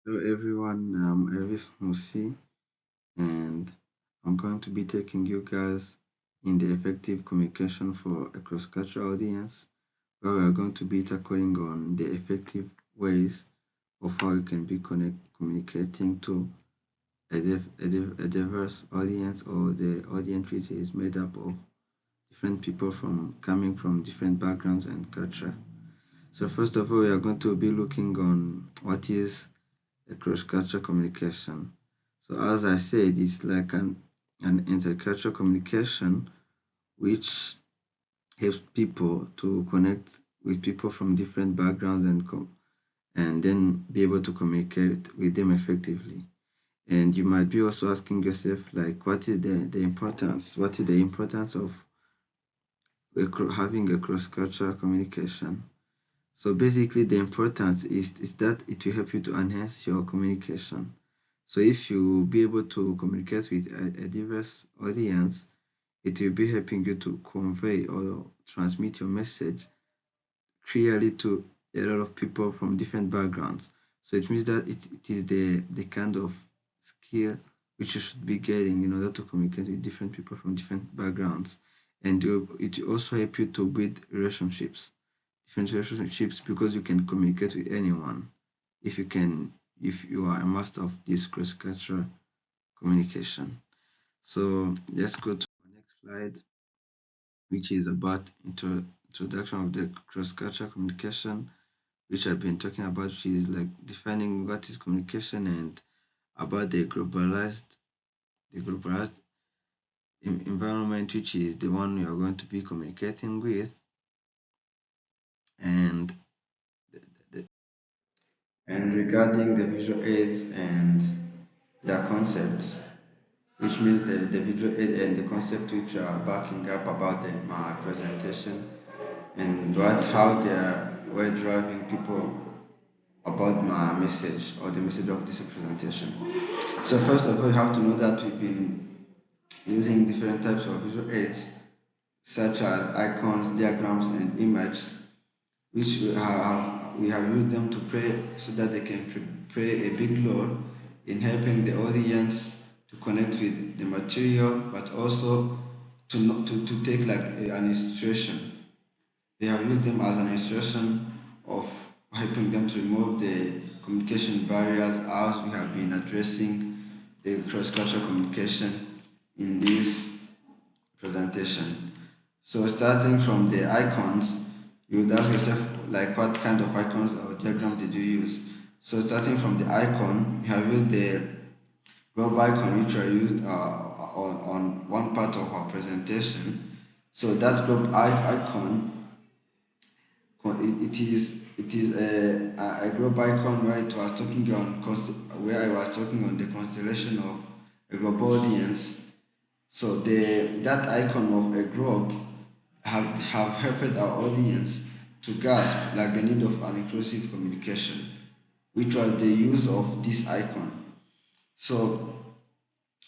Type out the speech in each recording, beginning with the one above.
Hello everyone, I'm Elvis Musi and I'm going to be taking you guys in the effective communication for a cross-cultural audience where we are going to be tackling on the effective ways of how you can be communicating to a diverse audience or the audience which is made up of different people from coming from different backgrounds and culture. So first of all, we are going to be looking on what is a cross-cultural communication. So as I said, it's like an intercultural communication which helps people to connect with people from different backgrounds and then be able to communicate with them effectively. And you might be also asking yourself like what is the importance? What is the importance of having a cross-cultural communication? So basically the importance is that it will help you to enhance your communication. So if you be able to communicate with a diverse audience, it will be helping you to convey or transmit your message clearly to a lot of people from different backgrounds. So it means that it is the kind of skill which you should be getting in order to communicate with different people from different backgrounds. And it will also help you to build different relationships because you can communicate with anyone if you are a master of this cross-cultural communication. So let's go to the next slide, which is about introduction of the cross-cultural communication, which I've been talking about, which is like defining what is communication and about the globalized environment, which is the one we are going to be communicating with, and the, and regarding the visual aids and their concepts, which means the visual aid and the concept which are backing up about my presentation and how were driving people about my message or the message of this presentation. So first of all, you have to know that we've been using different types of visual aids such as icons, diagrams, and images, which we have used them to pray so that they can play a big role in helping the audience to connect with the material, but also to take like an illustration. They have used them as an illustration of helping them to remove the communication barriers as we have been addressing the cross-cultural communication in this presentation. So starting from the icons, you would ask yourself like what kind of icons or diagram did you use? So starting from the icon, you have used the globe icon which I used on one part of our presentation. So that icon, it is a globe icon where it was talking where I was talking on the constellation of a global audience. So that icon of a globe have helped our audience to grasp like the need of an inclusive communication, which was the use of this icon. So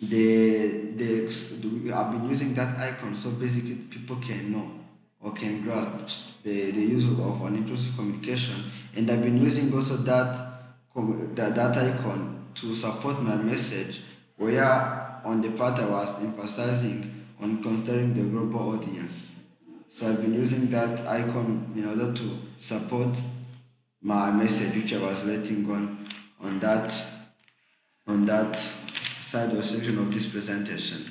we have been using that icon so basically people can know or can grasp the use of an inclusive communication, and I've been using also that icon to support my message where on the part I was emphasizing on considering the global audience. So I've been using that icon in order to support my message which I was letting on that side or section of this presentation.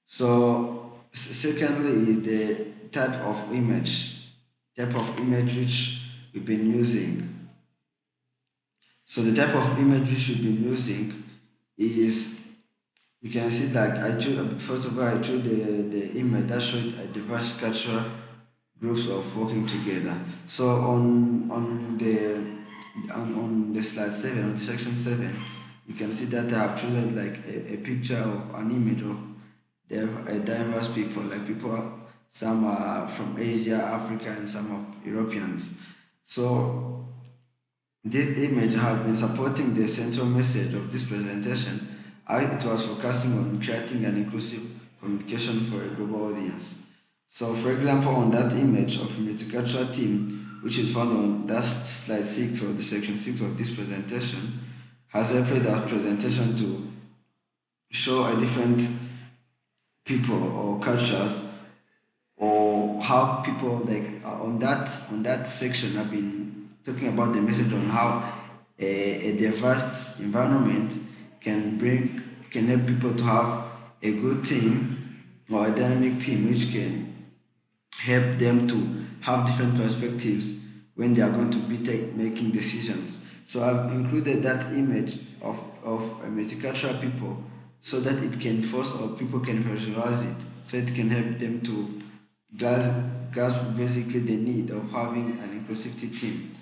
So secondly is the type of image which we've been using. So the type of image which we've been using is, you can see like I chose first of all I chose the image that showed a diverse cultural groups of working together. So on the slide 7, on the section 7, you can see that I have chosen like a picture of an image of diverse people, like some are from Asia, Africa, and some of Europeans. So this image has been supporting the central message of this presentation, as it was focusing on creating an inclusive communication for a global audience. So, for example, on that image of a multicultural team, which is found on that slide 6 or the section 6 of this presentation, has helped that presentation to show a different people or cultures, or how people like on that section have been talking about the message on how a diverse environment can help people to have a good team or a dynamic team which can help them to have different perspectives when they are going to be making decisions. So I've included that image of a multicultural people so that it can force or people can visualize it, so it can help them to grasp basically the need of having an inclusivity team.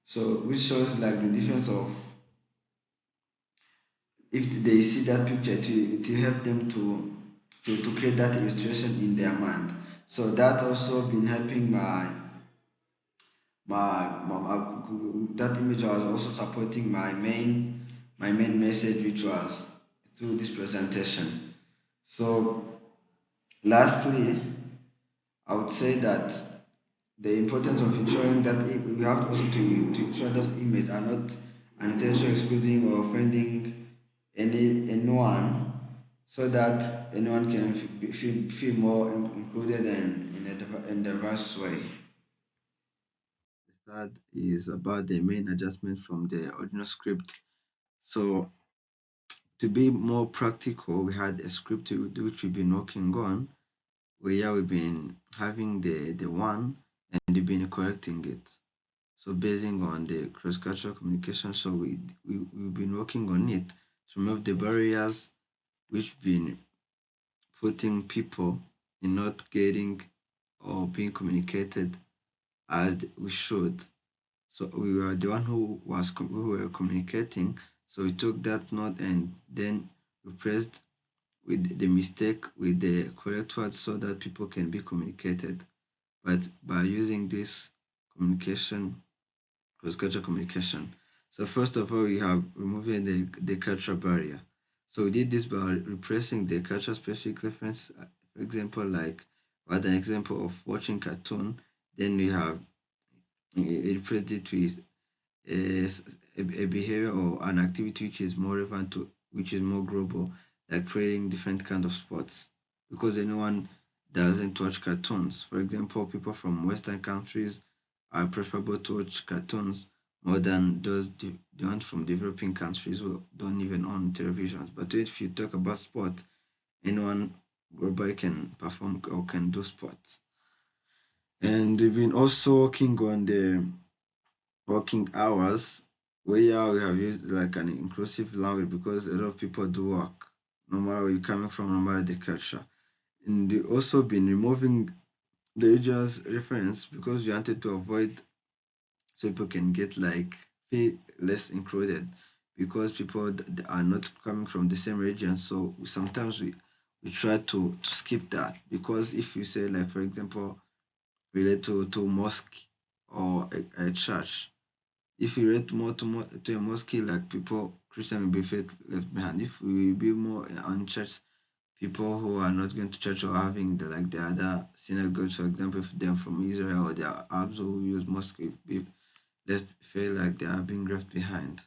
So which shows like the difference of if they see that picture to help them to create that illustration in their mind. So that also been helping that image was also supporting my main message, which was through this presentation. So lastly, I would say that the importance of ensuring that we have also to ensure those images are not unintentionally excluding or offending anyone, so that anyone can feel more included and in a diverse way. The third is about the main adjustment from the original script. So to be more practical, we had a script which we've been working on, where we've been having the one and we've been correcting it. So basing on the cross-cultural communication, so we've been working on it to remove the barriers which been putting people in not getting or being communicated as we should. So we were the one who were communicating. So we took that note and then replaced with the mistake with the correct word so that people can be communicated. But by using this communication, cross-cultural communication. So first of all, we have removing the cultural barrier. So we did this by replacing the cultural specific reference. For example, like we had an example of watching cartoon, then we have replaced it with a behavior or an activity which is more relevant to, which is more global, like playing different kind of sports. Because anyone doesn't watch cartoons. For example, people from Western countries are preferable to watch cartoons more than those the ones from developing countries who don't even own televisions. But if you talk about sport, anyone globally can perform or can do sports. And we've been also working on the working hours, where we have used like an inclusive language because a lot of people do work, no matter where you're coming from, no matter the culture. And we also been removing the region's reference because we wanted to avoid so people can get like feel less included because people are not coming from the same region. So sometimes we try to skip that because if you say like for example relate to mosque or a church, if we relate more to a mosque, like people, Christian will be felt left behind. If we be more on church, people who are not going to church or having the other synagogues, for example, if they're from Israel or they are Arabs who use mosque, will be left feel like they are being left behind.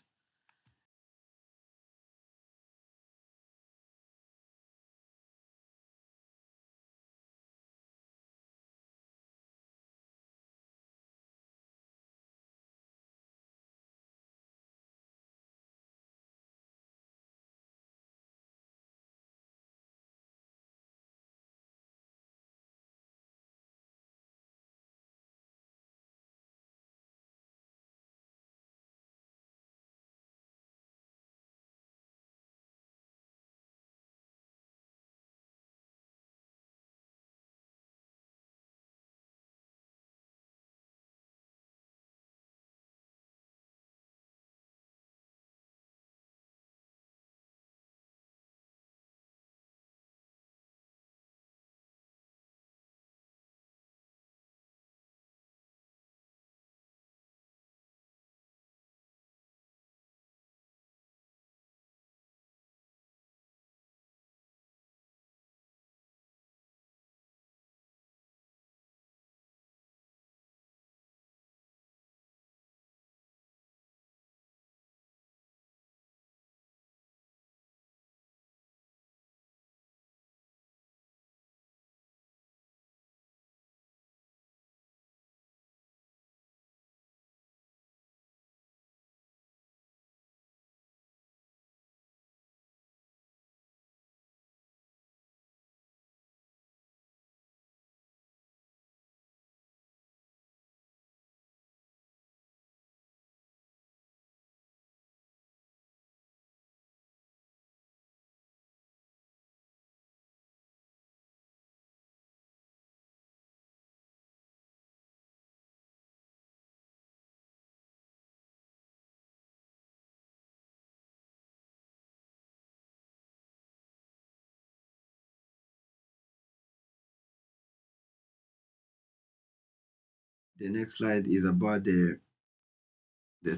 the next slide is about the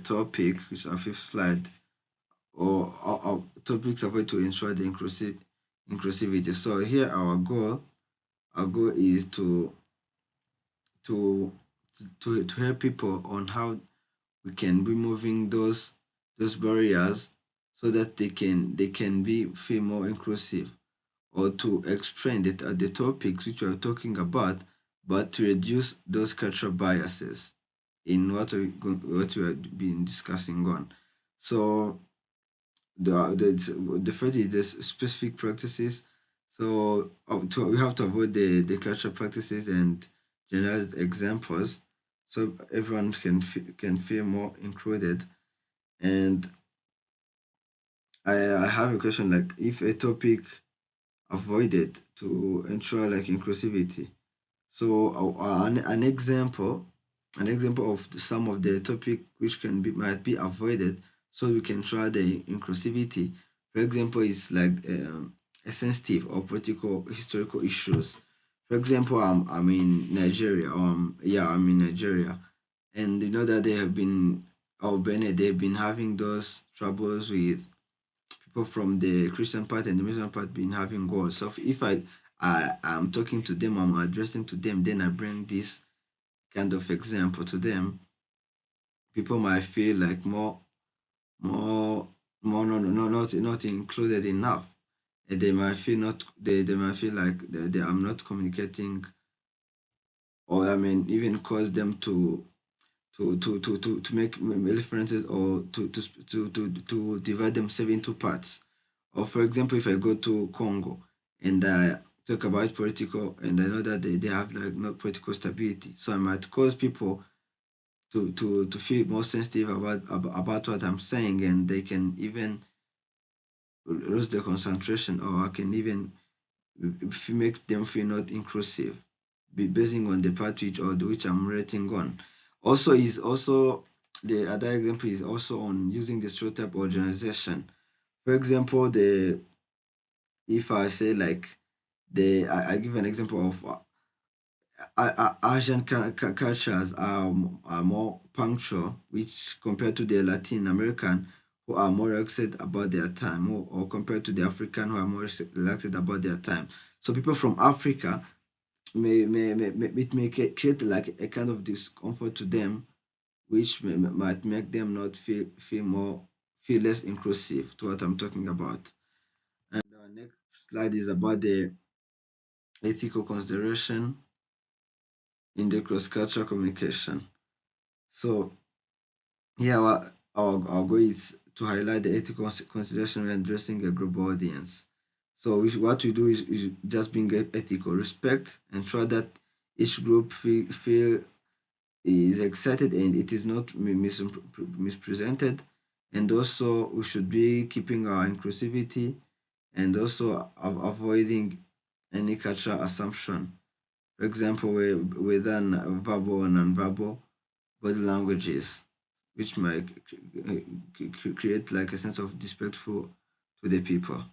topic, which is our fifth slide, or topics of way to ensure the inclusivity. So here our goal is to to help people on how we can be moving those barriers so that they can be feel more inclusive, or to explain the topics which we are talking about, but to reduce those cultural biases in what we have been discussing on. So the first is the specific practices. So we have to avoid the cultural practices and generalized examples, so everyone can feel more included. And I have a question, like, if a topic avoided to ensure like inclusivity. So an example of some of the topic which might be avoided so we can try the inclusivity. For example, is like a sensitive or political historical issues. For example, I'm in Nigeria. I'm in Nigeria, and you know that they have been, or Benin, they've been having those troubles with people from the Christian part and the Muslim part been having wars. So if I'm talking to them, I'm addressing to them, then I bring this kind of example to them, people might feel like more not included enough. And they might feel not they might feel like I'm not communicating, or I mean even cause them to make references, or to divide themselves into parts. Or for example, if I go to Congo and I talk about political, and I know that they have like no political stability, so I might cause people to feel more sensitive about what I'm saying, and they can even lose their concentration, or I can even make them feel not inclusive, basing on the part which I'm rating on. Also, the other example is also on using the stereotype or generalization. For example, the if I say like I give an example of Asian cultures are more punctual, which compared to the Latin American, who are more relaxed about their time, or compared to the African, who are more relaxed about their time. So people from Africa it may create like a kind of discomfort to them, which might make them not feel less inclusive to what I'm talking about. And our next slide is about the ethical consideration in the cross-cultural communication. So here our goal is to highlight the ethical consideration when addressing a global audience. So what we do is just being ethical, respect, ensure that each group feel is excited and it is not mispresented. And also we should be keeping our inclusivity, and also avoiding any cultural assumption. For example, within verbal and non-verbal body languages, which might create like a sense of disrespectful to the people.